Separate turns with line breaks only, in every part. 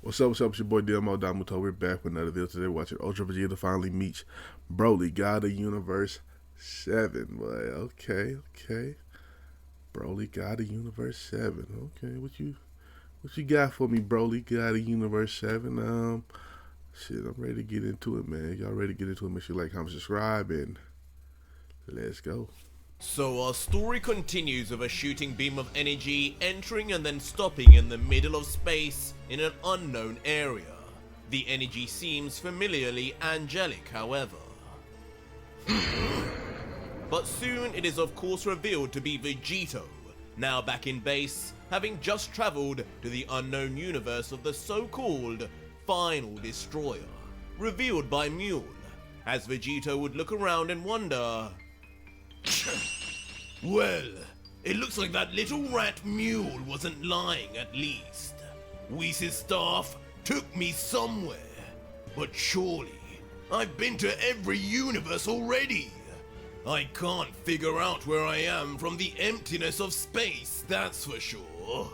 What's up? What's up? It's your boy Domuto. We're back with another video today. Watching Ultra Vegeta finally meets Broly, God of Universe 7. Boy, okay. Broly, God of Universe 7. Okay, what you got for me, Broly, God of Universe 7? Shit, I'm ready to get into it, man. Y'all ready to get into it? Make sure you like, comment, subscribe, and let's go.
So our story continues with a shooting beam of energy entering and then stopping in the middle of space in an unknown area. The energy seems familiarly angelic, however. But soon it is of course revealed to be Vegito, now back in base, having just travelled to the unknown universe of the so-called Final Destroyer, revealed by Mule, as Vegito would look around and wonder... Well, it looks like that little rat Mule wasn't lying at least. Whis' staff took me somewhere, but surely I've been to every universe already. I can't figure out where I am from the emptiness of space, that's for sure.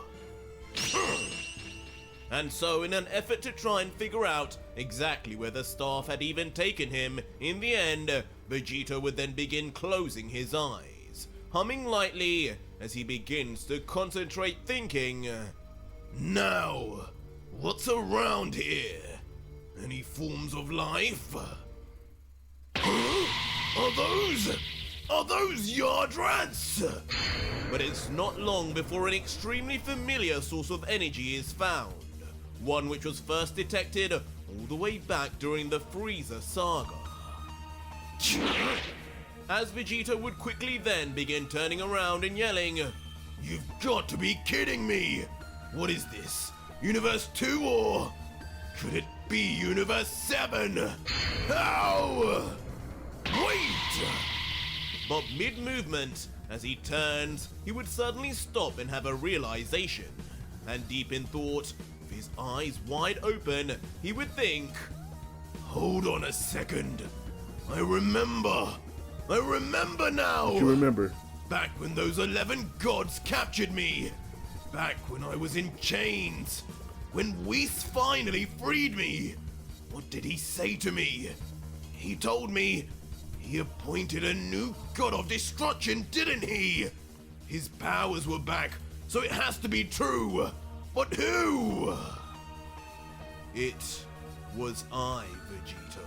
And so in an effort to try and figure out exactly where the staff had even taken him, in the end, Vegito would then begin closing his eyes, humming lightly as he begins to concentrate thinking, now, what's around here? Any forms of life? Huh? Are those yard rats? But it's not long before an extremely familiar source of energy is found, one which was first detected all the way back during the Frieza saga. As Vegito would quickly then begin turning around and yelling, "You've got to be kidding me! What is this? Universe 2 or... could it be Universe 7? How? Wait!" But mid-movement, as he turns, he would suddenly stop and have a realization. And deep in thought, with his eyes wide open, he would think, hold on a second. I remember now!
What you remember?
Back when those 11 gods captured me. Back when I was in chains. When Whis finally freed me. What did he say to me? He told me he appointed a new god of destruction, didn't he? His powers were back, so it has to be true. But who? It was I, Vegito.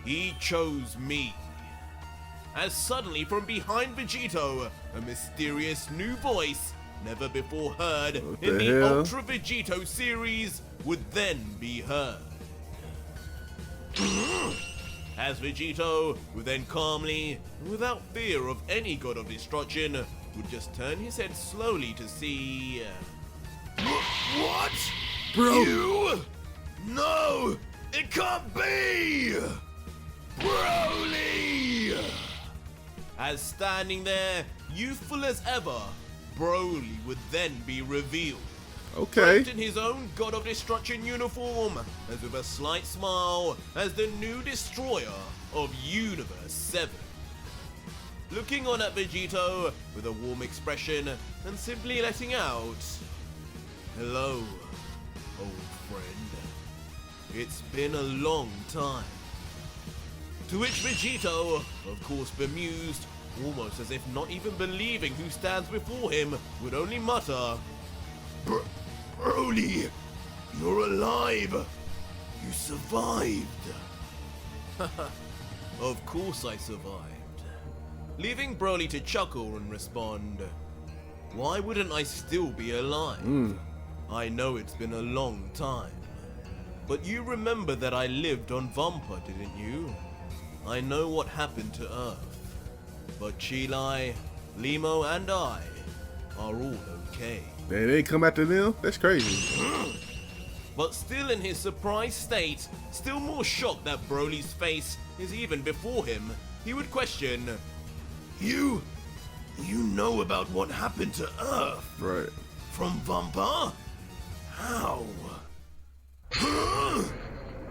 He chose me. As suddenly from behind Vegito, a mysterious new voice, never before heard in the
hell?
Ultra Vegito series, would then be heard. As Vegito would then calmly, without fear of any god of destruction, would just turn his head slowly to see... What?
Bro!
You? No! It can't be! Broly! As standing there, youthful as ever, Broly would then be revealed.
Okay.
Draped in his own God of Destruction uniform, as with a slight smile, as the new destroyer of Universe 7. Looking on at Vegito with a warm expression and simply letting out, "Hello, old friend. It's been a long time." To which Vegito, of course bemused, almost as if not even believing who stands before him, would only mutter, Broly, you're alive! You survived! Of course I survived. Leaving Broly to chuckle and respond, why wouldn't I still be alive? I know it's been a long time. But you remember that I lived on Vampa, didn't you? I know what happened to Earth. But Chilai, Limo and I are all okay.
They ain't come after them? That's crazy.
But still in his surprised state, still more shocked that Broly's face is even before him, he would question, You know about what happened to Earth?
Right.
From Vampa? How?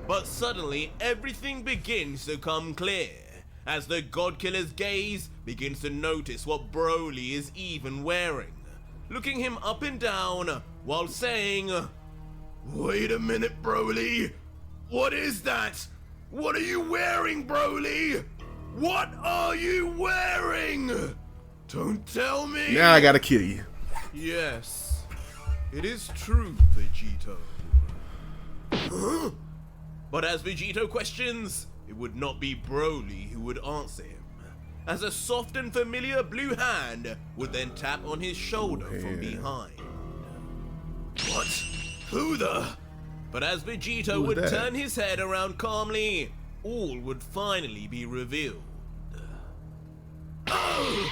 But suddenly, everything begins to come clear, as the God-Killer's gaze begins to notice what Broly is even wearing, looking him up and down while saying, Wait a minute, Broly. What is that? What are you wearing, Broly? What are you wearing? Don't tell me.
Now I gotta kill you.
Yes, it is true, Vegito. Huh? But as Vegito questions, it would not be Broly who would answer him, as a soft and familiar blue hand would then tap on his shoulder from behind. What? Who the? But as Vegito would turn his head around calmly, all would finally be revealed. Oh!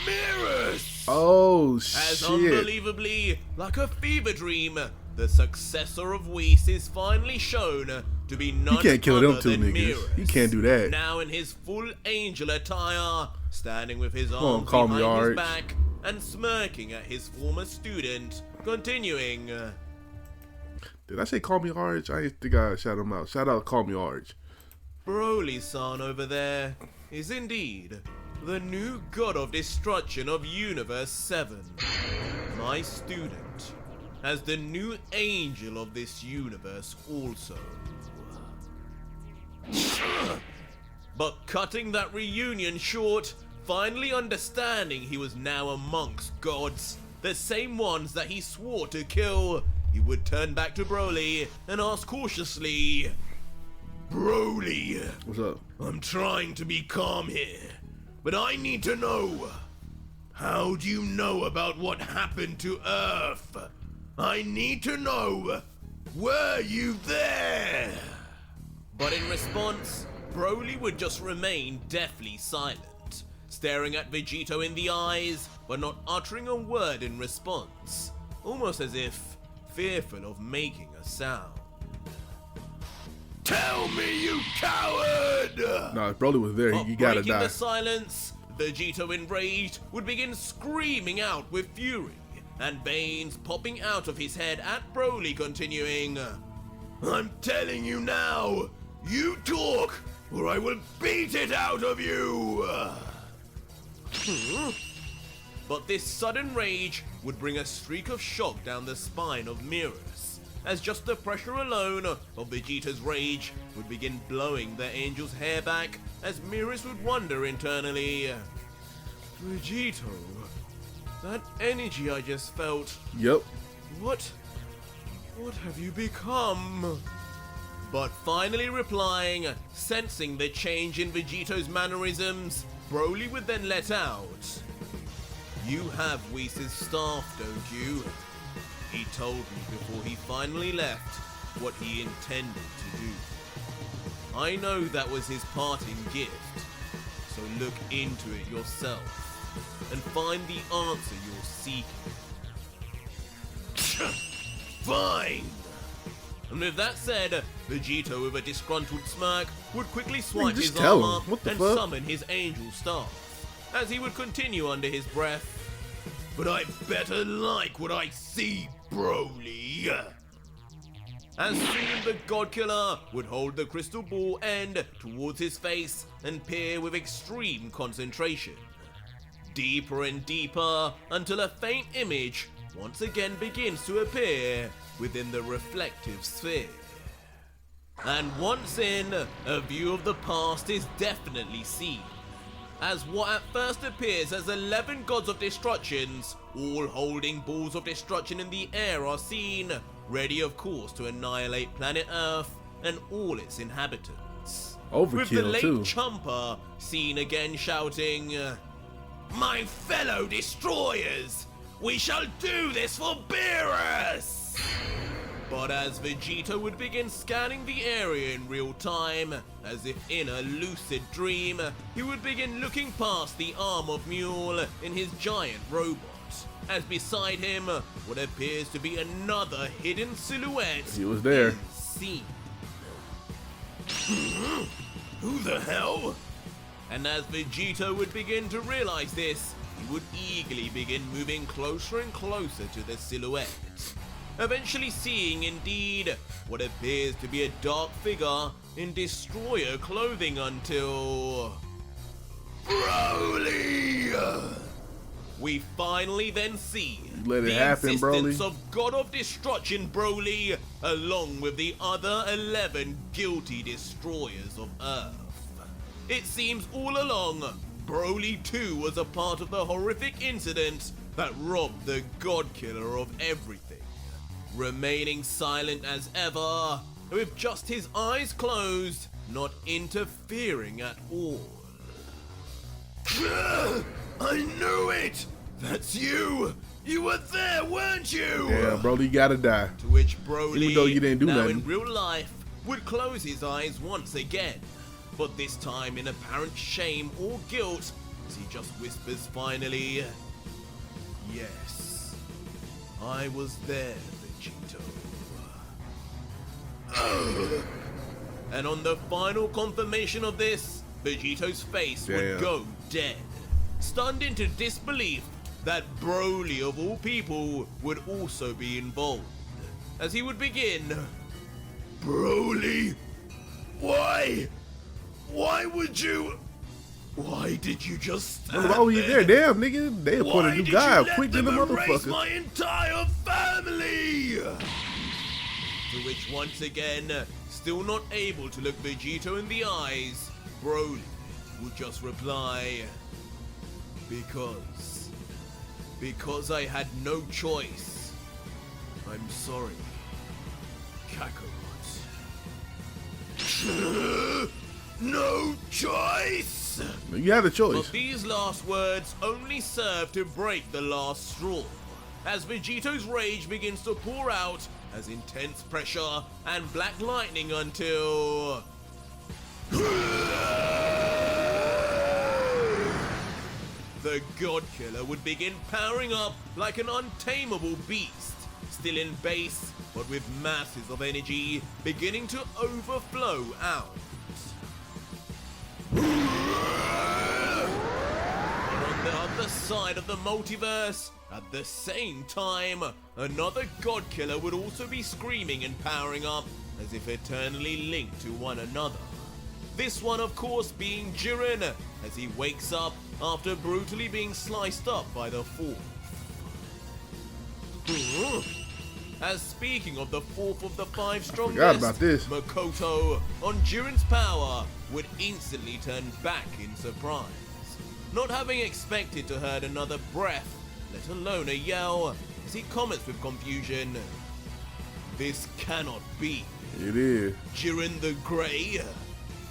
Mirrors!
Oh,
As
shit.
unbelievably, like a fever dream, the successor of Whis is finally shown to be none
You can't kill them
other
two
than
niggas.
Mirrors,
You can't do that.
now in his full angel attire, standing with his arms
Call Me
behind his
Arj.
back and smirking at his former student, continuing.
Did I say CallMeARJ? I think I shout him out. Shout out CallMeARJ.
Broly-san over there is indeed the new god of destruction of Universe 7. My student, as the new angel of this universe also. But cutting that reunion short, finally understanding he was now amongst gods, the same ones that he swore to kill, he would turn back to Broly and ask cautiously, Broly,
What's up?
I'm trying to be calm here, but I need to know, how do you know about what happened to Earth? I need to know, were you there? But in response, Broly would just remain deathly silent, staring at Vegito in the eyes, but not uttering a word in response, almost as if fearful of making a sound. Tell me, you coward!
Nah, if Broly was there, you gotta
Breaking
die.
the silence, Vegito enraged would begin screaming out with fury, and veins popping out of his head at Broly, continuing, I'm telling you now, you talk, or I will beat it out of you! But this sudden rage would bring a streak of shock down the spine of Mirrors, as just the pressure alone of Vegeta's rage would begin blowing the angel's hair back, as Mirrors would wonder internally, Vegito, that energy I just felt,
Yep.
what have you become? But finally replying, sensing the change in Vegito's mannerisms, Broly would then let out, you have Whis' staff, don't you? He told me before he finally left what he intended to do. I know that was his parting gift, so look into it yourself and find the answer you're seeking. Fine! And with that said, Vegito with a disgruntled smirk would quickly swipe
just
his
tell
arm
him.
up
What the
and
fuck?
summon his angel staff, as he would continue under his breath. But I better like what I see, Broly. As soon the God Killer would hold the crystal ball end towards his face and peer with extreme concentration. Deeper and deeper until a faint image once again begins to appear within the reflective sphere. And once in, a view of the past is definitely seen, as what at first appears as 11 gods of destructions, all holding balls of destruction in the air, are seen, ready of course to annihilate planet Earth and all its inhabitants. With the
Overkill,
late
too.
Chumper seen again shouting, my fellow destroyers, we shall do this for Beerus! But as Vegito would begin scanning the area in real time, as if in a lucid dream, he would begin looking past the arm of Mule in his giant robot, as beside him what appears to be another hidden silhouette.
He was there.
Seen. Who the hell? And as Vegito would begin to realize this, he would eagerly begin moving closer and closer to the silhouette, eventually seeing indeed what appears to be a dark figure in destroyer clothing until... Broly! we finally then see
Let it
the
happen,
existence
Broly.
of God of Destruction Broly, along with the other 11 guilty destroyers of Earth. It seems all along, Broly 2 was a part of the horrific incident that robbed the God Killer of everything, remaining silent as ever, with just his eyes closed, not interfering at all. I knew it! That's you! You were there, weren't you?
Yeah, Broly, you gotta die.
To which Broly,
Even though you didn't do
now
nothing.
in real life, would close his eyes once again, but this time in apparent shame or guilt, as he just whispers finally, "Yes, I was there, Vegito." And on the final confirmation of this, Vegito's face would
Damn.
go dead, stunned into disbelief that Broly of all people would also be involved, as he would begin, "Broly, why? Why would you? Why did you just stand
Why were you there? Damn, nigga. They
Why
appointed a new
did
guy
you let
quick than the
them erase
motherfucker.
my entire family?" To which once again, still not able to look Vegito in the eyes, Broly would just reply, Because I had no choice. I'm sorry, Kakarot." No choice?
You had a choice.
But these last words only serve to break the last straw, as Vegito's rage begins to pour out as intense pressure and black lightning until... The God Killer would begin powering up like an untamable beast, still in base, but with masses of energy beginning to overflow out. And on the other side of the multiverse, at the same time, another God Killer would also be screaming and powering up as if eternally linked to one another. This one, of course, being Jiren, as he wakes up after brutally being sliced up by the fourth. As speaking of the fourth of the five strongest,
forgot about this.
Makoto, on Jiren's power, would instantly turn back in surprise, not having expected to heard another breath, let alone a yell, as he comments with confusion, "This cannot be.
It is.
Jiren the Grey,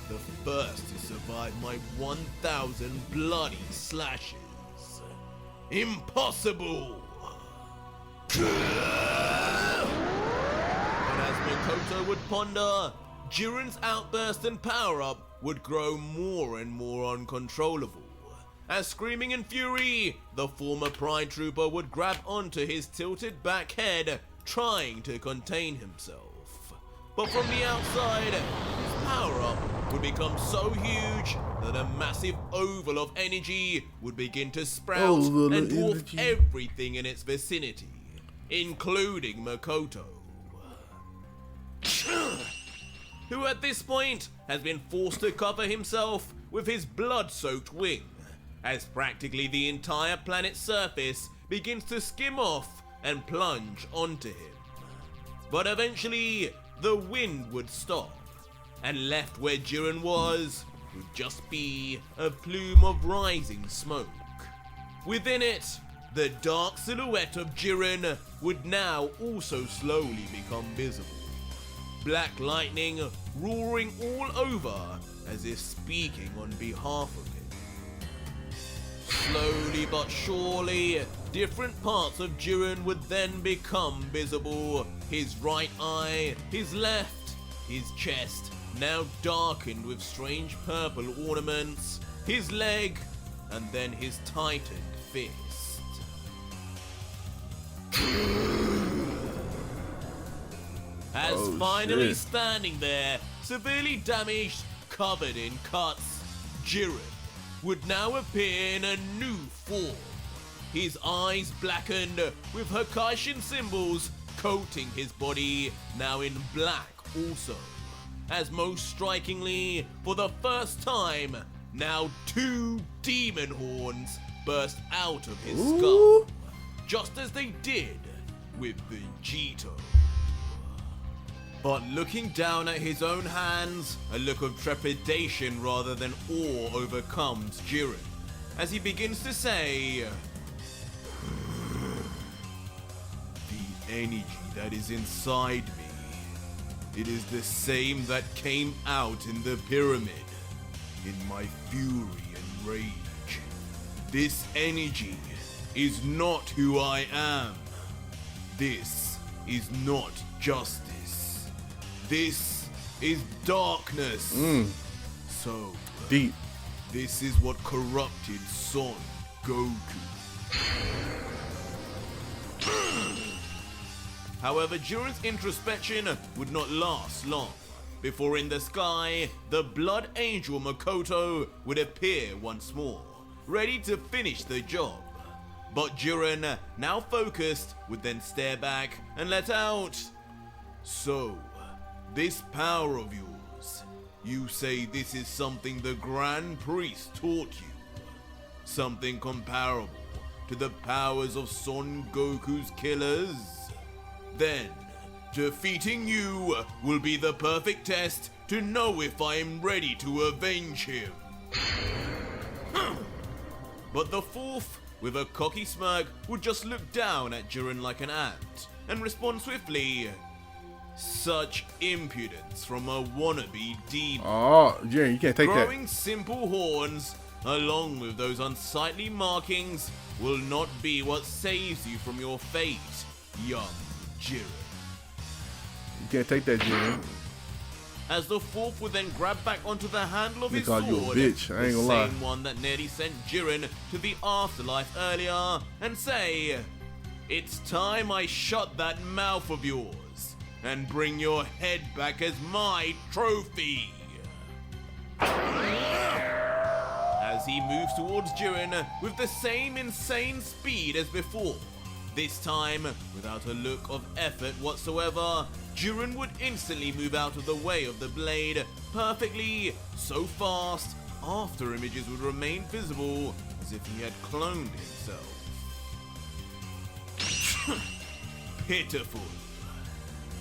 the first to survive my 1,000 bloody slashes. Impossible!" But as Makoto would ponder, Jiren's outburst and power-up would grow more and more uncontrollable. As screaming in fury, the former Pride Trooper would grab onto his tilted back head, trying to contain himself. But from the outside, his power-up would become so huge that a massive oval of energy would begin to sprout
Oval
and
of
dwarf
energy.
everything in its vicinity, including Makoto, who at this point has been forced to cover himself with his blood-soaked wing, as practically the entire planet's surface begins to skim off and plunge onto him. But eventually, the wind would stop, and left where Jiren was would just be a plume of rising smoke. Within it, the dark silhouette of Jiren would now also slowly become visible. Black lightning roaring all over as if speaking on behalf of him. Slowly but surely, different parts of Jiren would then become visible. His right eye, his left, his chest, now darkened with strange purple ornaments, his leg, and then his tightened fist. As finally
shit.
standing there, severely damaged, covered in cuts, Jiren would now appear in a new form. His eyes blackened with Hakaishin symbols coating his body, now in black also. As most strikingly, for the first time, now 2 demon horns burst out of his
Ooh.
skull, just as they did with Vegito. But looking down at his own hands, a look of trepidation rather than awe overcomes Jiren, as he begins to say, "The energy that is inside me, it is the same that came out in the pyramid, in my fury and rage. This energy is not who I am. This is not justice. This is darkness. So,
Deep.
this is what corrupted Son Goku." However, Jiren's introspection would not last long. Before in the sky, the Blood Angel Makoto would appear once more, ready to finish the job. But Jiren, now focused, would then stare back and let out, "So, this power of yours, you say this is something the Grand Priest taught you? Something comparable to the powers of Son Goku's killers? Then, defeating you will be the perfect test to know if I am ready to avenge him." But the fourth, with a cocky smirk, would just look down at Jiren like an ant and respond swiftly, "Such impudence from a wannabe demon.
Oh, Jiren, you can't take that.
Growing simple horns, along with those unsightly markings, will not be what saves you from your fate, young Jiren."
You can't take that, Jiren.
As the fourth would then grab back onto the handle of
They
his
call
sword,
you a bitch, I ain't
the
gonna lie.
same one that nearly sent Jiren to the afterlife earlier, and say, "It's time I shut that mouth of yours and bring your head back as my trophy." As he moves towards Jiren with the same insane speed as before, this time without a look of effort whatsoever, Jiren would instantly move out of the way of the blade perfectly, so fast, after images would remain visible as if he had cloned himself. Pitiful.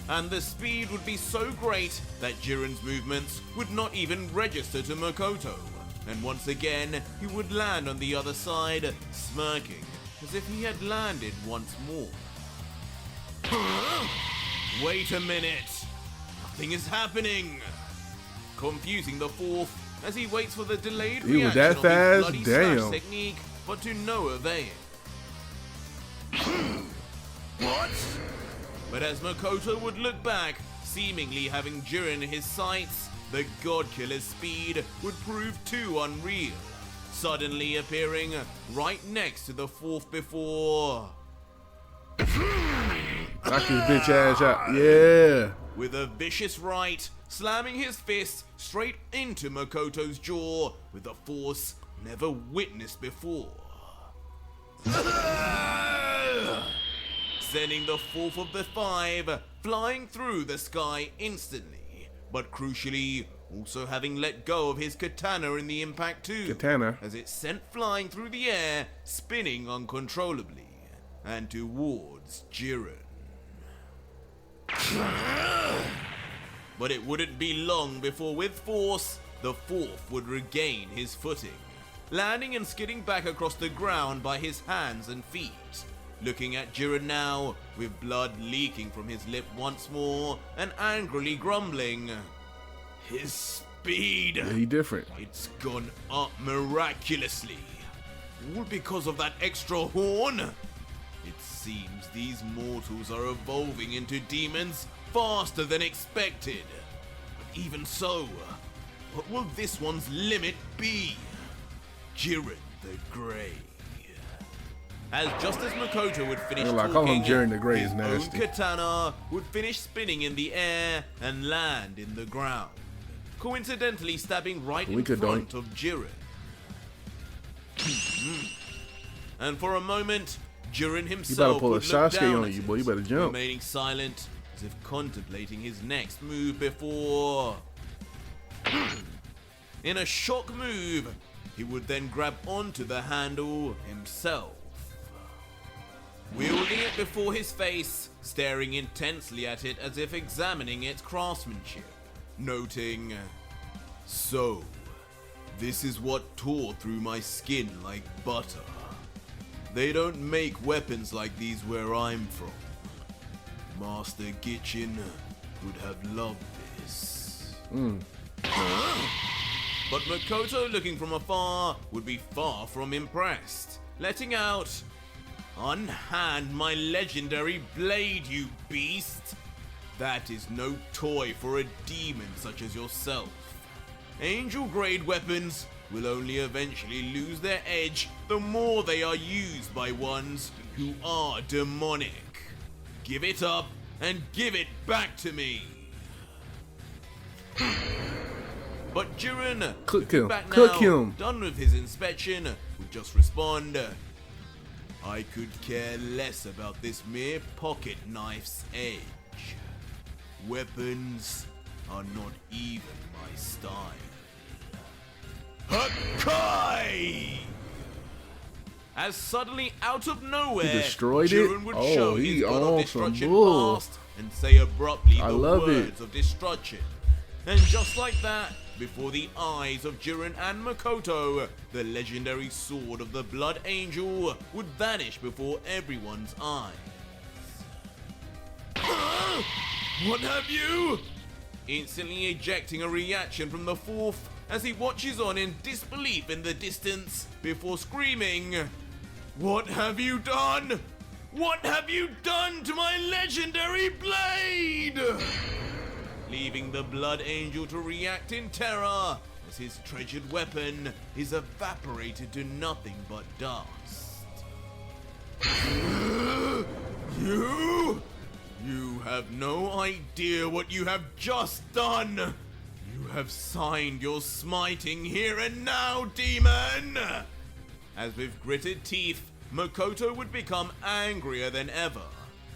And the speed would be so great that Jiren's movements would not even register to Makoto, and once again he would land on the other side, smirking as if he had landed once more. Wait a minute! Nothing is happening! Confusing the fourth as he waits for the delayed
He was
reaction
that
of his
fast?
bloody slash
Damn.
technique, but to no avail. What? But as Makoto would look back, seemingly having Jiren in his sights, the God Killer's speed would prove too unreal, suddenly appearing right next to the fourth before.
Knock his bitch ass out. Yeah.
With a vicious right, slamming his fist straight into Makoto's jaw with a force never witnessed before. Sending the fourth of the five flying through the sky instantly, but crucially also having let go of his katana in the impact too,
Katana?
as it sent flying through the air, spinning uncontrollably, and towards Jiren. But it wouldn't be long before, with force, the fourth would regain his footing, landing and skidding back across the ground by his hands and feet, looking at Jiren now, with blood leaking from his lip once more, and angrily grumbling. His speed!
Yeah, he different.
It's gone up miraculously. All because of that extra horn? It seems these mortals are evolving into demons faster than expected. But even so, what will this one's limit be? Jiren the Grey. As just as Makoto would finish
I
talking,
call him Jiren the Grey
his
is nasty.
own katana would finish spinning in the air and land in the ground, coincidentally stabbing right in
We could
front of Jiren. And for a moment, Jiren
You
himself
better pull a
would look
Sasuke
down
on
at
you,
it,
boy. You better jump.
remaining silent as if contemplating his next move before... In a shock move, he would then grab onto the handle himself. Wielding it before his face, staring intensely at it as if examining its craftsmanship, noting, "So, this is what tore through my skin like butter. They don't make weapons like these where I'm from. Master Gichin would have loved this." But Makoto, looking from afar, would be far from impressed, letting out, "Unhand my legendary blade, you beast! That is no toy for a demon such as yourself. Angel-grade weapons will only eventually lose their edge the more they are used by ones who are demonic. Give it up and give it back to me." But Jiren,
Cook him.
done with his inspection, would just respond, "I could care less about this mere pocket knife's edge. Weapons are not even my style." Hakai! As suddenly out of nowhere,
He destroyed
Jiren
it?
would
Oh,
show
he
his god
on
of
some
destruction
bull.
past and say abruptly
I
the
love it.
words of destruction. And just like that, before the eyes of Jiren and Makoto, the legendary sword of the Blood Angel would vanish before everyone's eyes. What have you? Instantly ejecting a reaction from the fourth as he watches on in disbelief in the distance before screaming, "What have you done? What have you done to my legendary blade?" Leaving the Blood Angel to react in terror as his treasured weapon is evaporated to nothing but dust. You have no idea what you have just done. You have signed your smiting here and now, demon! As with gritted teeth, Makoto would become angrier than ever,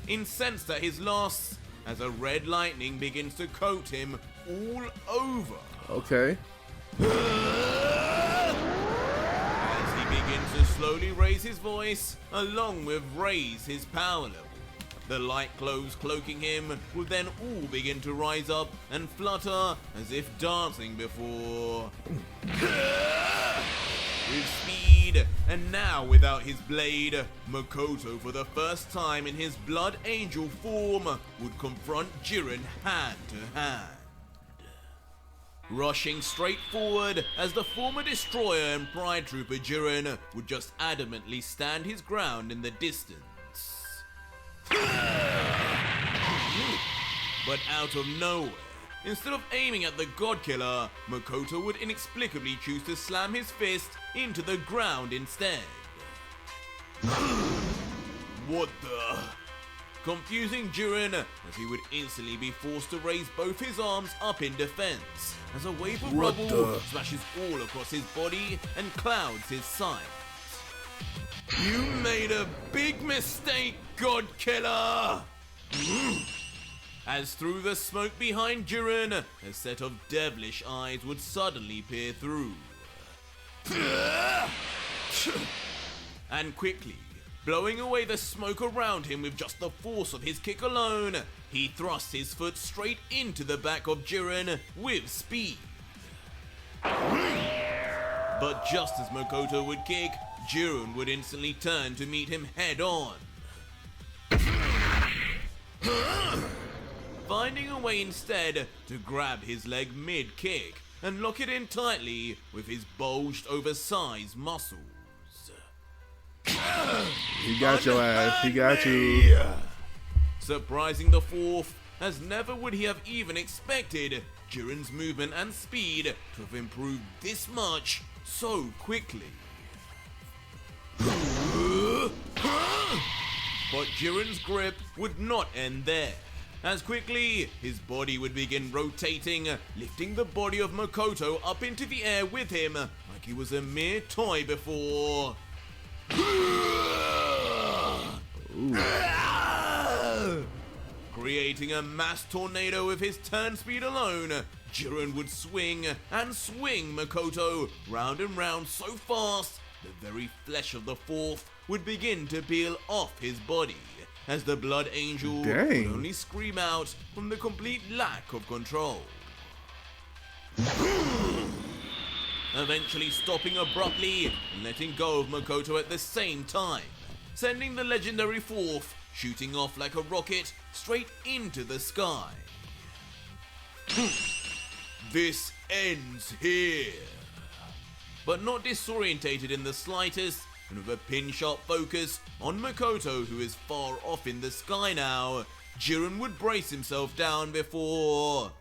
incensed at his loss, as a red lightning begins to coat him all over.
Okay.
As he begins to slowly raise his voice, along with raise his power level. The light clothes cloaking him will then all begin to rise up and flutter as if dancing before. With speed, and now without his blade, Makoto for the first time in his Blood Angel form would confront Jiren hand to hand. Rushing straight forward as the former destroyer and pride trooper Jiren would just adamantly stand his ground in the distance. But out of nowhere, instead of aiming at the God Killer, Makoto would inexplicably choose to slam his fist into the ground instead. What the? Confusing Jiren as he would instantly be forced to raise both his arms up in defense as a wave of
What
rubble
the?
smashes all across his body and clouds his sight. You made a big mistake, God Killer! As through the smoke behind Jiren, a set of devilish eyes would suddenly peer through. And quickly, blowing away the smoke around him with just the force of his kick alone, he thrusts his foot straight into the back of Jiren with speed. But just as Makoto would kick, Jiren would instantly turn to meet him head on. Finding a way instead to grab his leg mid-kick and lock it in tightly with his bulged oversized muscles.
He got your ass. He got you.
Surprising the fourth, as never would he have even expected Jiren's movement and speed to have improved this much so quickly. But Jiren's grip would not end there, as quickly his body would begin rotating, lifting the body of Makoto up into the air with him like he was a mere toy before. Creating a mass tornado with his turn speed alone, Jiren would swing and swing Makoto round and round so fast, the very flesh of the fourth would begin to peel off his body, as the Blood Angel would only scream out from the complete lack of control. Eventually stopping abruptly and letting go of Makoto at the same time, sending the legendary fourth shooting off like a rocket straight into the sky. This ends here. But not disorientated in the slightest, and with a pin-sharp focus on Makoto, who is far off in the sky now, Jiren would brace himself down before...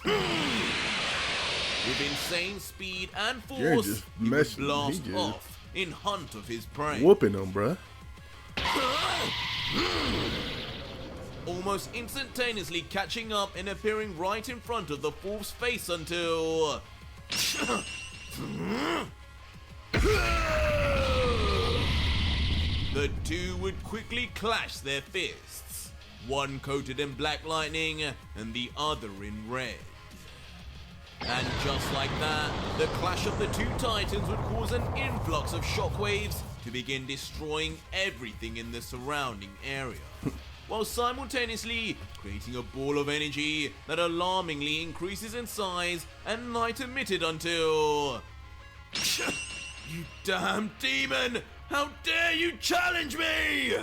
With insane speed and force, he would blast off in hunt of his prey.
Whooping him, bruh.
Almost instantaneously catching up and appearing right in front of the fourth's face until... The two would quickly clash their fists, one coated in black lightning and the other in red. And just like that, the clash of the two titans would cause an influx of shockwaves to begin destroying everything in the surrounding area, while simultaneously creating a ball of energy that alarmingly increases in size and light emitted until... You damn demon! How dare you challenge me!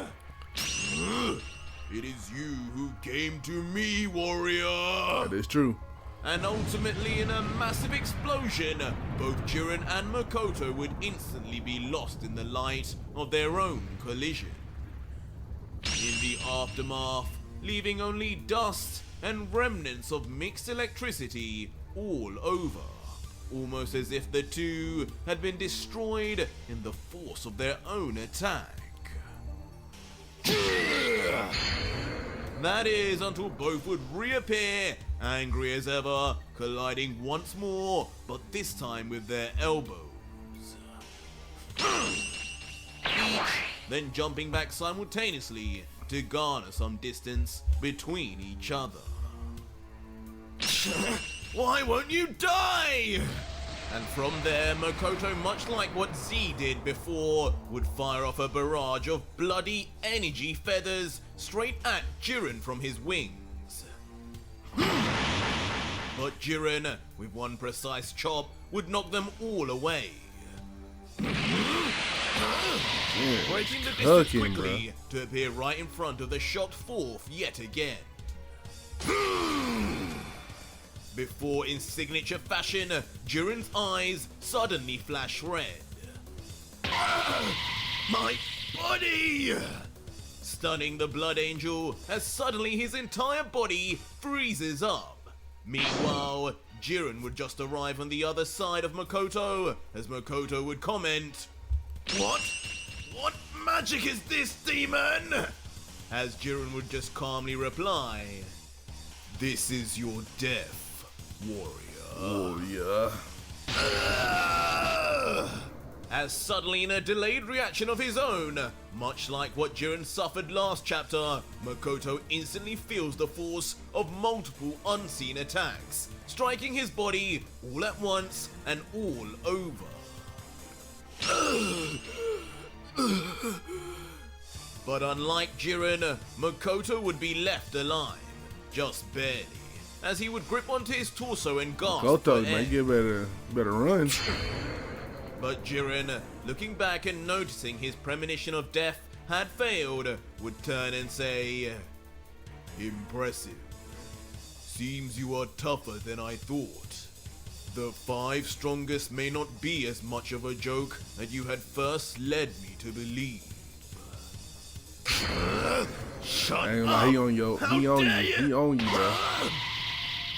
It is you who came to me, warrior!
That is true.
And ultimately, in a massive explosion, both Jiren and Makoto would instantly be lost in the light of their own collision. In the aftermath, leaving only dust and remnants of mixed electricity all over, almost as if the two had been destroyed in the force of their own attack. That is until both would reappear, angry as ever, colliding once more, but this time with their elbows. Each then jumping back simultaneously to garner some distance between each other. Why won't you die? And from there, Makoto, much like what Z did before, would fire off a barrage of bloody energy feathers straight at Jiren from his wings. But Jiren, with one precise chop, would knock them all away. Breaking the distance quickly to appear right in front of the shocked fourth yet again. Before, in signature fashion, Jiren's eyes suddenly flash red. My body! Stunning the Blood Angel as suddenly his entire body freezes up. Meanwhile, Jiren would just arrive on the other side of Makoto, as Makoto would comment, "What? What magic is this, demon?" As Jiren would just calmly reply, "This is your death, warrior." As suddenly, in a delayed reaction of his own, much like what Jiren suffered last chapter, Makoto instantly feels the force of multiple unseen attacks, striking his body all at once and all over. But unlike Jiren, Makoto would be left alive, just barely, as he would grip onto his torso and gasp
Makoto,
for
man,
air.
you better run.
But Jiren, looking back and noticing his premonition of death had failed, would turn and say, "Impressive. Seems you are tougher than I thought. The 5 strongest may not be as much of a joke that you had first led me to believe." Shut up!
He on you. He on you, bro.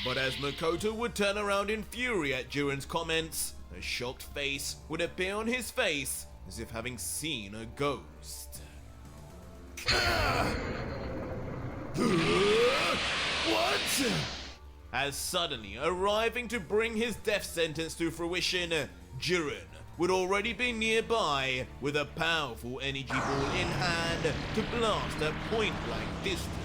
But as Makoto would turn around in fury at Jiren's comments, a shocked face would appear on his face as if having seen a ghost. What? As suddenly arriving to bring his death sentence to fruition, Jiren would already be nearby with a powerful energy ball in hand to blast at point blank distance.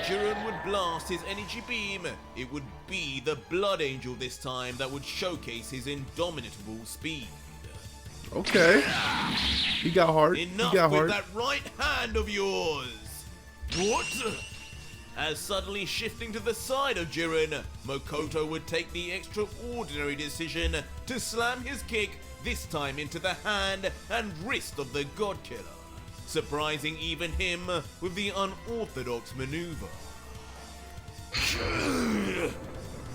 Jiren would blast his energy beam, it would be the Blood Angel this time that would showcase his indomitable speed.
Okay. He got hard.
Enough
He got
with
hard.
that right hand of yours! What? As suddenly shifting to the side of Jiren, Makoto would take the extraordinary decision to slam his kick, this time into the hand and wrist of the God Killer, surprising even him with the unorthodox maneuver.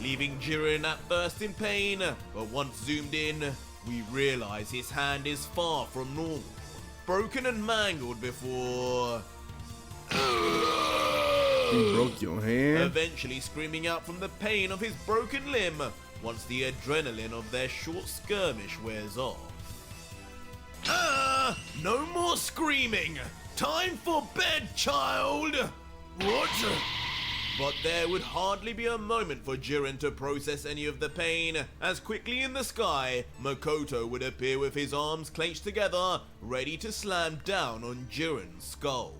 Leaving Jiren at first in pain, but once zoomed in, we realize his hand is far from normal, broken and mangled before
He broke your hand.
eventually screaming out from the pain of his broken limb once the adrenaline of their short skirmish wears off. No more screaming! Time for bed, child! What? But there would hardly be a moment for Jiren to process any of the pain, as quickly in the sky, Makoto would appear with his arms clenched together, ready to slam down on Jiren's skull.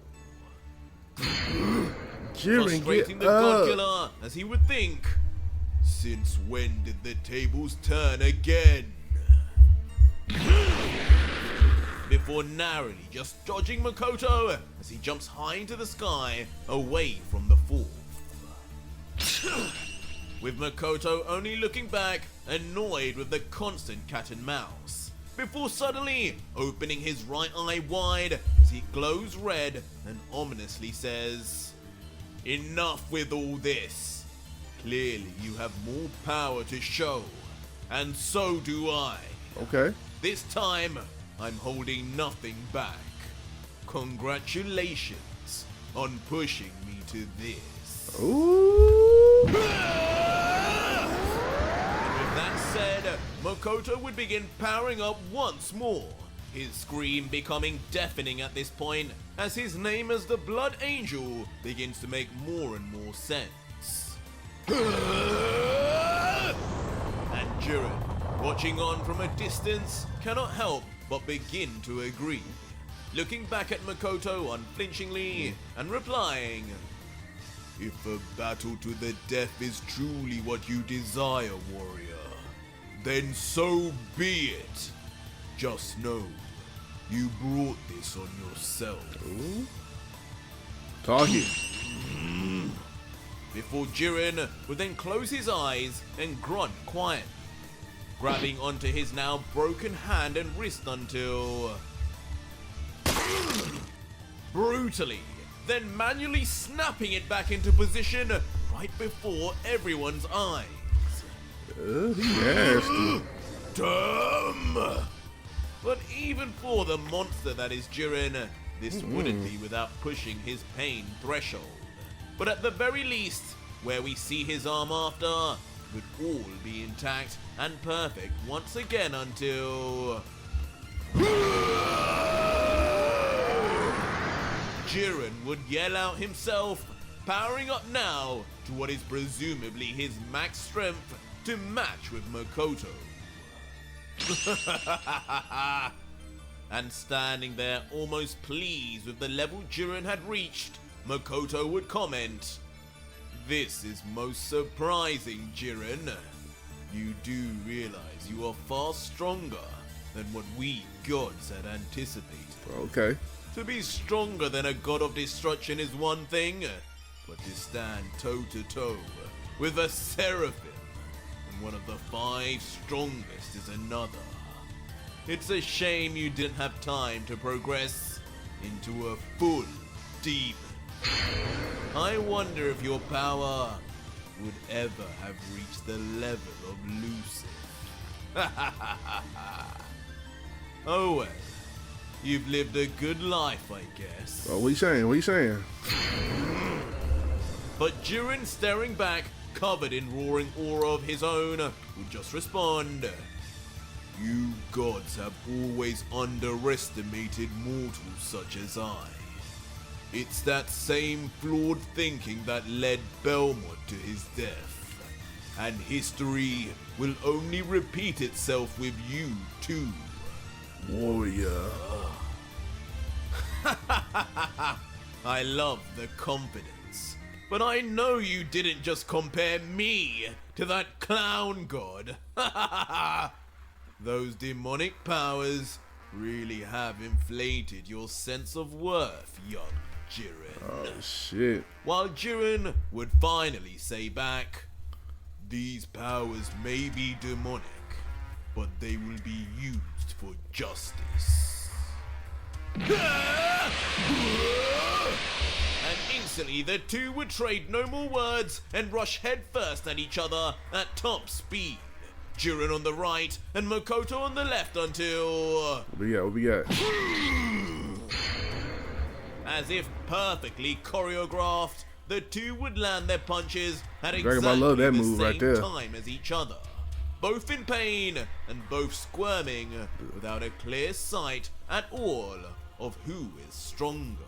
Jiren,
Frustrating
get
the God
up.
Killer as he would think, since when did the tables turn again? Before narrowly just dodging Makoto as he jumps high into the sky away from the fall. With Makoto only looking back, annoyed with the constant cat and mouse, before suddenly opening his right eye wide as he glows red and ominously says, "Enough with all this. Clearly you have more power to show, and so do I.
Okay.
This time, I'm holding nothing back. Congratulations on pushing me to this."
Ooh.
And with that said, Makoto would begin powering up once more, his scream becoming deafening at this point as his name as the Blood Angel begins to make more and more sense. And Jiren, watching on from a distance, cannot help but begin to agree, looking back at Makoto unflinchingly and replying, "If a battle to the death is truly what you desire, warrior, then so be it. Just know, you brought this on yourself."
Ooh. Talking.
Before Jiren would then close his eyes and grunt quietly, grabbing onto his now broken hand and wrist until brutally, then manually snapping it back into position right before everyone's eyes.
He nasty.
Damn! But even for the monster that is Jiren, this wouldn't be without pushing his pain threshold. But at the very least, where we see his arm after, would all be intact and perfect once again until Jiren would yell out himself, powering up now to what is presumably his max strength to match with Makoto. And standing there almost pleased with the level Jiren had reached, Makoto would comment, "This is most surprising, Jiren. You do realize you are far stronger than what we gods had anticipated.
Okay.
To be stronger than a god of destruction is one thing, but to stand toe to toe with a seraphim and one of the 5 strongest is another. It's a shame you didn't have time to progress into a full demon. I wonder if your power would ever have reached the level of Lucifer." Oh well, you've lived a good life, I guess.
Oh, what you saying? What you saying?
But Jiren, staring back, covered in roaring aura of his own, would just respond, "You gods have always underestimated mortals such as I. It's that same flawed thinking that led Belmont to his death. And history will only repeat itself with you too."
Warrior.
I love the confidence. But I know you didn't just compare me to that clown god. Those demonic powers really have inflated your sense of worth, young Jiren.
Oh, shit.
While Jiren would finally say back, these powers may be demonic, but they will be used for justice. And instantly the two would trade no more words and rush headfirst at each other at top speed. Jiren on the right and Makoto on the left until...
What we got?
As if perfectly choreographed, the two would land their punches at
Dragon Ball love that
exactly the
move right
same
there.
time as each other. Both in pain and both squirming without a clear sight at all of who is stronger.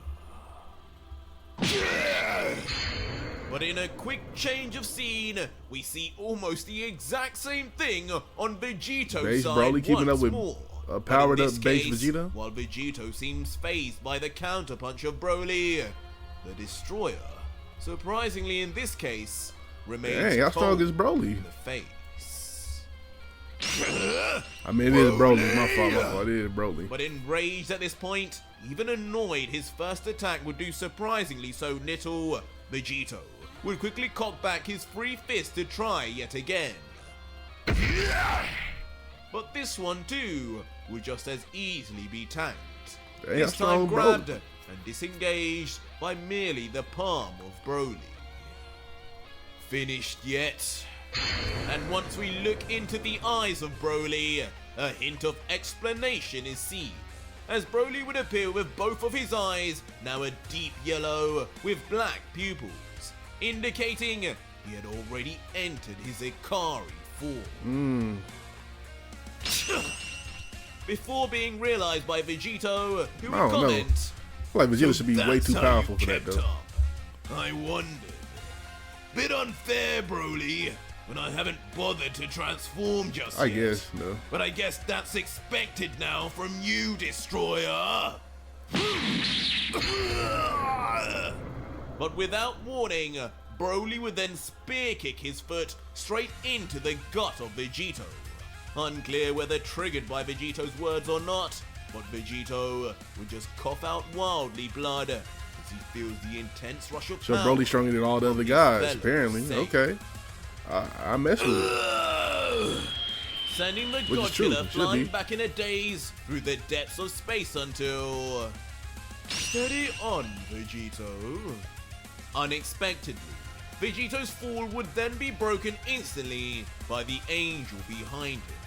But in a quick change of scene, we see almost the exact same thing on Vegito's
Base
side
Broly keeping
once
up with
more.
a
But
powered
in
up
this
base
case,
Vegeta?
while Vegito seems phased by the counterpunch of Broly, the Destroyer, surprisingly in this case, remains
Dang, how strong
cold
is Broly?
in the face.
I mean, it is Broly. My fault. It is Broly.
But enraged at this point, even annoyed his first attack would do surprisingly so little, Vegito would quickly cock back his free fist to try yet again. But this one too would just as easily be tanked.
Dang,
This
how
time
strong
grabbed
Broly.
and disengaged by merely the palm of Broly. Finished yet? And once we look into the eyes of Broly, a hint of explanation is seen, as Broly would appear with both of his eyes now a deep yellow with black pupils, indicating he had already entered his Ikari form. Before being realized by Vegito, who would
I don't know.
comment,
I feel like Vegeta should be way
"That's
too
how
powerful
you
for that,
kept
though.
up. I wondered. Bit unfair, Broly, when I haven't bothered to transform just
I
yet.
guess, no.
But I guess that's expected now from you, Destroyer. But without warning, Broly would then spear kick his foot straight into the gut of Vegito. Unclear whether triggered by Vegito's words or not, but Vegito would just cough out wildly blood as he feels the intense rush of
So
power.
Broly's stronger than all the other
from his
guys,
fellow
apparently.
Saiyans.
Okay. I mess with it.
Sending the
Which is true,
God-Killer
it should
flying
be.
back in a daze through the depths of space until... Steady on, Vegito. Unexpectedly, Vegito's fall would then be broken instantly by the angel behind him,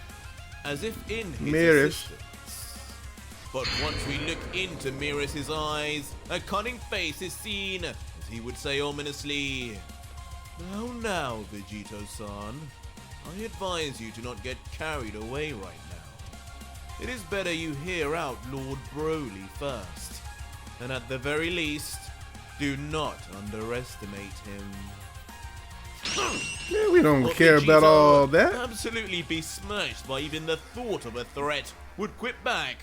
as if in his
Mirrors.
assistance. But once we look into Mirrors' eyes, a cunning face is seen, as he would say ominously, Now, Vegito-san, I advise you to not get carried away right now. It is better you hear out Lord Broly first, and at the very least, do not underestimate him.
Yeah, we don't
But
care about
Vegito,
all that.
absolutely besmirched by even the thought of a threat, would quip back.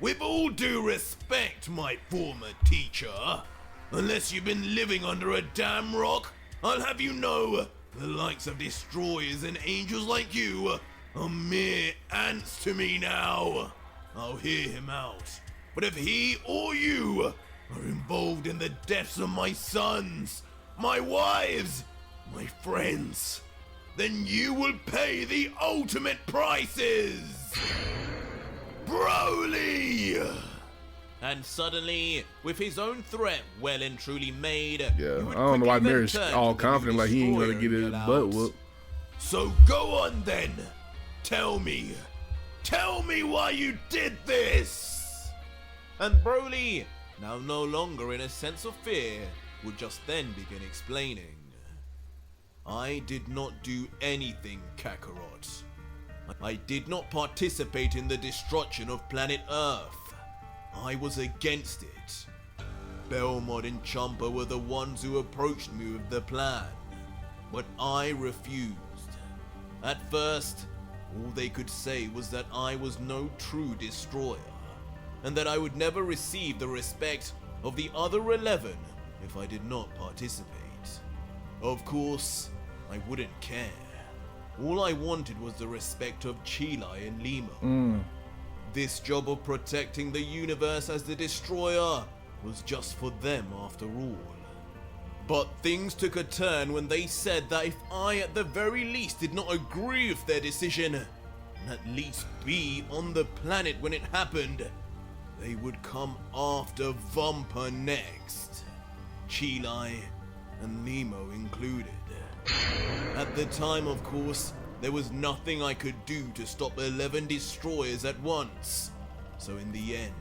With all due respect, my former teacher, unless you've been living under a damn rock, I'll have you know, the likes of destroyers and angels like you are mere ants to me now. I'll hear him out. But if he or you are involved in the deaths of my sons, my wives, my friends, then you will pay the ultimate prices! Broly! And suddenly, with his own threat well and truly made,
Yeah,
he would
I don't know why
quickly then
Mary's
turn
all
to the new
confident like he ain't gonna
destroyer
get his
and yell
butt
out,
whooped.
So go on then! Tell me why you did this! And Broly, now no longer in a sense of fear, would just then begin explaining. I did not do anything, Kakarot. I did not participate in the destruction of planet Earth. I was against it. Belmont and Champa were the ones who approached me with the plan, but I refused. At first, all they could say was that I was no true destroyer, and that I would never receive the respect of the other 11 if I did not participate. Of course, I wouldn't care. All I wanted was the respect of Chilai and Limo. This job of protecting the universe as the destroyer was just for them after all. But things took a turn when they said that if I at the very least did not agree with their decision, and at least be on the planet when it happened, they would come after Vampa next. Chilai and Nemo included. At the time, of course, there was nothing I could do to stop 11 destroyers at once. So in the end,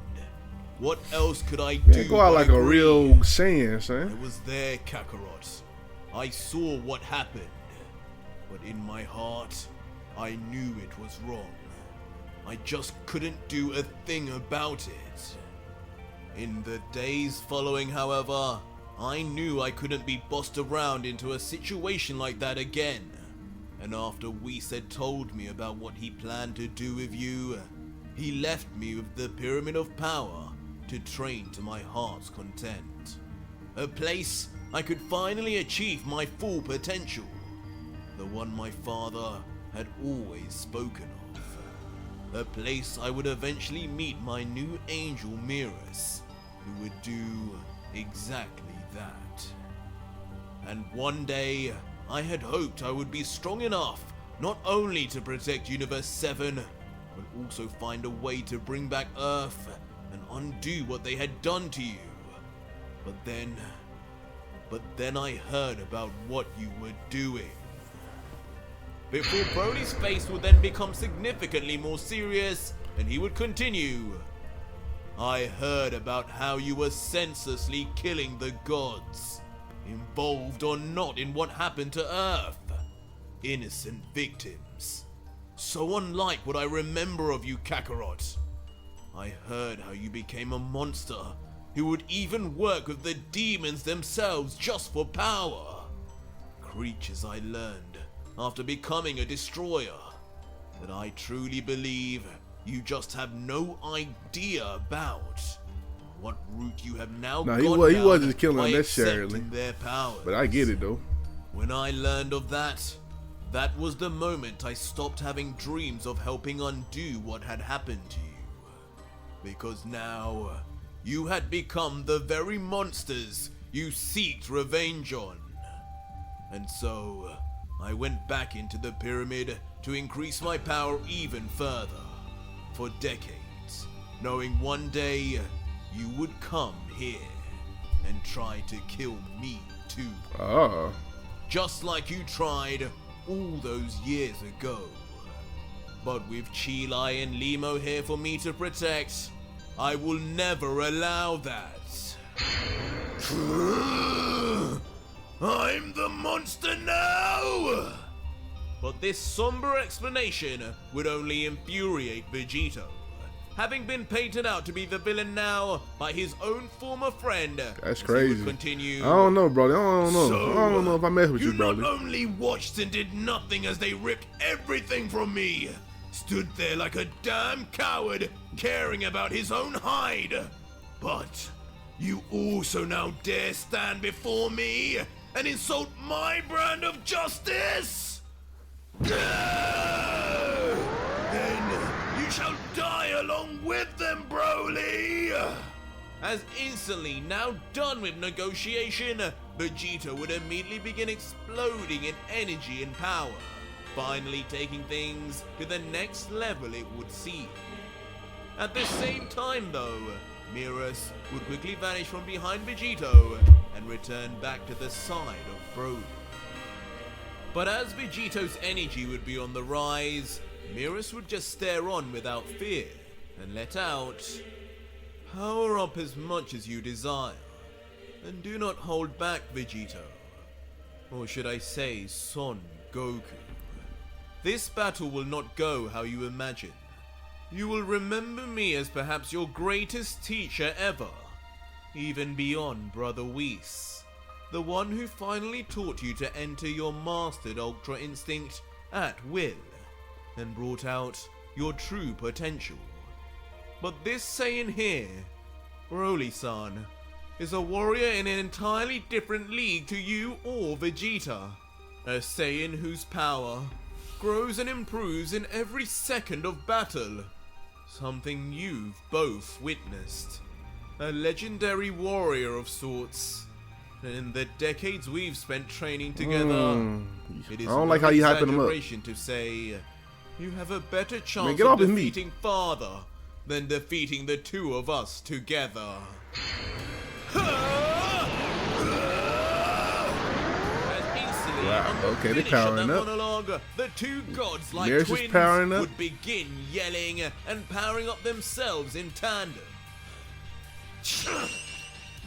what else could I do?
Man, go out like a real Saiyan, son.
I was there, Kakarot. I saw what happened. But in my heart, I knew it was wrong. I just couldn't do a thing about it. In the days following, however, I knew I couldn't be bossed around into a situation like that again. And after Whis had told me about what he planned to do with you, he left me with the Pyramid of Power to train to my heart's content. A place I could finally achieve my full potential. The one my father had always spoken of. A place I would eventually meet my new angel Miras, who would do exactly that. And one day, I had hoped I would be strong enough not only to protect Universe 7, but also find a way to bring back Earth and undo what they had done to you. But then I heard about what you were doing. Before Broly's face would then become significantly more serious, and he would continue. I heard about how you were senselessly killing the gods, involved or not in what happened to Earth. Innocent victims. So unlike what I remember of you, Kakarot. I heard how you became a monster who would even work with the demons themselves just for power. Creatures I learned after becoming a destroyer that I truly believe you just have no idea about. What route you have now gone
he
down
wasn't just killing
by
them necessarily.
accepting their powers.
But I get it though.
When I learned of that, that was the moment I stopped having dreams of helping undo what had happened to you. Because now, you had become the very monsters you seeked revenge on. And so, I went back into the pyramid to increase my power even further. For decades, knowing one day you would come here and try to kill me too.
Oh.
Just like you tried all those years ago. But with Chilai and Limo here for me to protect, I will never allow that. I'm the monster now! But this somber explanation would only infuriate Vegito. Having been painted out to be the villain now by his own former friend.
That's crazy.
Continue.
I don't know, bro. I don't know.
So,
I don't know if I mess with you, bro.
You not only watched and did nothing as they ripped everything from me, stood there like a damn coward, caring about his own hide, but you also now dare stand before me and insult my brand of justice? Then you shall die along with them, Broly! As instantly, now done with negotiation, Vegito would immediately begin exploding in energy and power, finally taking things to the next level it would seem. At the same time though, Miras would quickly vanish from behind Vegito and return back to the side of Broly. But as Vegito's energy would be on the rise, Miras would just stare on without fear and let out, "Power up as much as you desire, and do not hold back, Vegito. Or should I say, Son Goku. This battle will not go how you imagine. You will remember me as perhaps your greatest teacher ever, even beyond Brother Whis. The one who finally taught you to enter your mastered Ultra Instinct at will, and brought out your true potential. But this saying here, Broly-san, is a warrior in an entirely different league to you or Vegeta. A Saiyan whose power grows and improves in every second of battle. Something you've both witnessed. A legendary warrior of sorts. In the decades we've spent training together, it is
I don't like how you hyping him up.
exaggeration to say you have a better chance
Man, get
of
off his meat.
defeating Father than defeating the two of us together.
Wow, okay, they're powering up.
Monologue, the two gods like
Mirage is
twins
powering up.
would begin yelling and powering up themselves in tandem.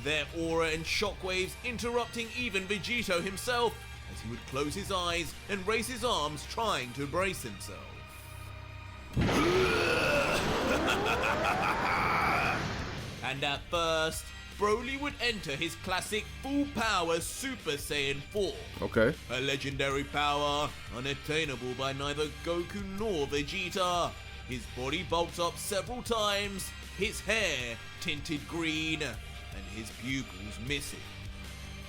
Their aura and shockwaves interrupting even Vegito himself as he would close his eyes and raise his arms trying to brace himself. And at first, Broly would enter his classic full power Super Saiyan form.
Okay.
A legendary power unattainable by neither Goku nor Vegeta. His body bulks up several times, his hair tinted green, and his pupils missing.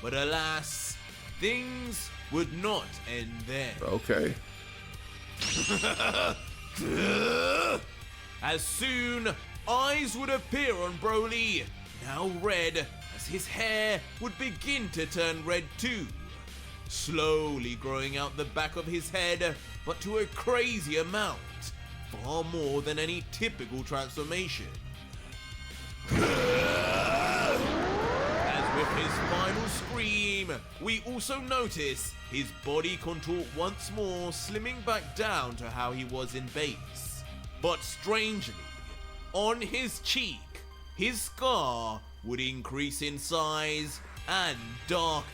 But alas, things would not end there.
Okay.
As soon, eyes would appear on Broly, now red, as his hair would begin to turn red too. Slowly growing out the back of his head, but to a crazy amount, far more than any typical transformation. As with his final scream, we also notice his body contort once more, slimming back down to how he was in base. But strangely, on his cheek, his scar would increase in size and darken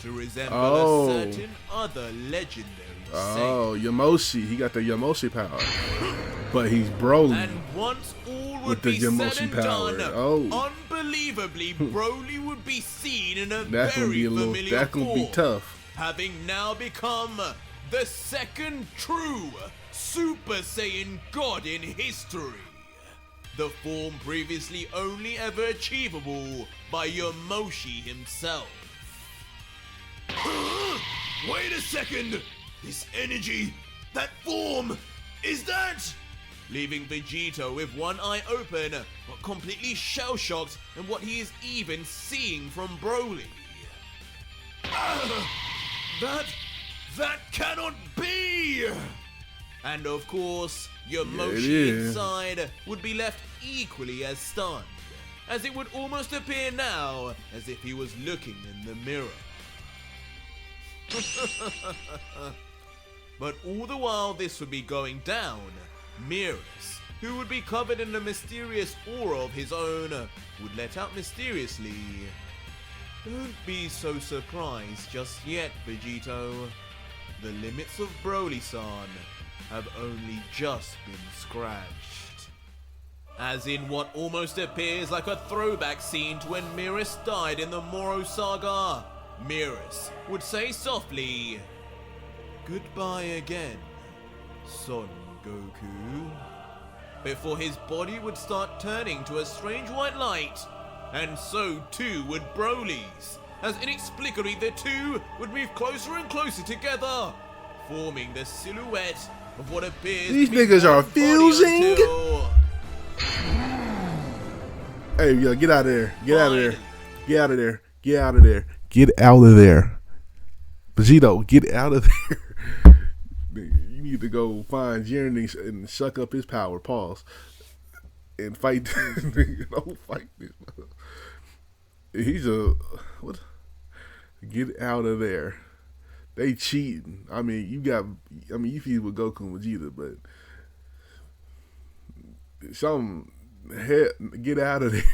to resemble a certain other legendary
Oh, Yamoshi. He got the Yamoshi power. But he's Broly.
And once all would
With the
be said
Yamoshi
and
power.
done,
Oh.
unbelievably, Broly would be seen in a
That's gonna
very
be a little.
familiar
That's gonna be
form,
tough.
having now become the second true Super Saiyan God in history. The form previously only ever achievable by Yamoshi himself. Wait a second! This energy, that form, is that? Leaving Vegito with one eye open, but completely shell-shocked at what he is even seeing from Broly. That cannot be! And of course, Yamoshi inside would be left equally as stunned, as it would almost appear now as if he was looking in the mirror. But all the while this would be going down, Mirrors, who would be covered in a mysterious aura of his own, would let out mysteriously, "Don't be so surprised just yet, Vegito. The limits of Broly-san have only just been scratched." As in what almost appears like a throwback scene to when Mirrors died in the Moro saga, Mirrors would say softly, "Goodbye again, Son Goku," before his body would start turning to a strange white light, and so too would Broly's, as inexplicably the two would move closer and closer together, forming the silhouette of what appears
These
to be
niggas are
one body
fusing?
until-
Hey, yo, get out of there. Get out of there.
Finally.
Get out of there. Get out of there. Get out of there. Vegito, get out of there. You need to go find Jiren and suck up his power. Pause. And fight. Don't fight this. He's a what? Get out of there. They cheating. I mean, you feed with Goku and Vegeta, but get out of there.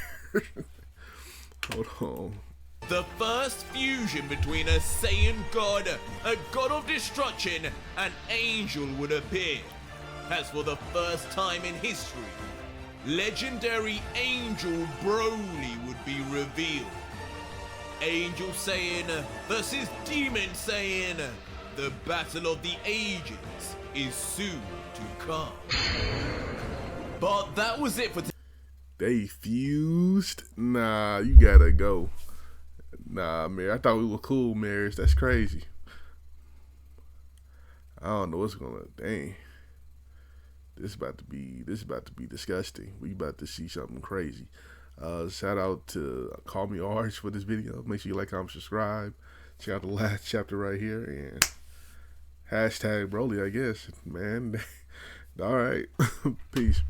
Hold on.
The first fusion between a Saiyan god, a god of destruction, and angel would appear, as for the first time in history, legendary Angel Broly would be revealed. Angel Saiyan versus Demon Saiyan. The battle of the ages is soon to come. But that was it for
They fused? Nah, you gotta go. Nah, man. I thought we were cool, Marriage. That's crazy. I don't know what's gonna. Dang. This about to be disgusting. We about to see something crazy. Shout out to CallMeARJ for this video. Make sure you like, comment, subscribe. Check out the last chapter right here and hashtag Broly, I guess. Man. All right. Peace.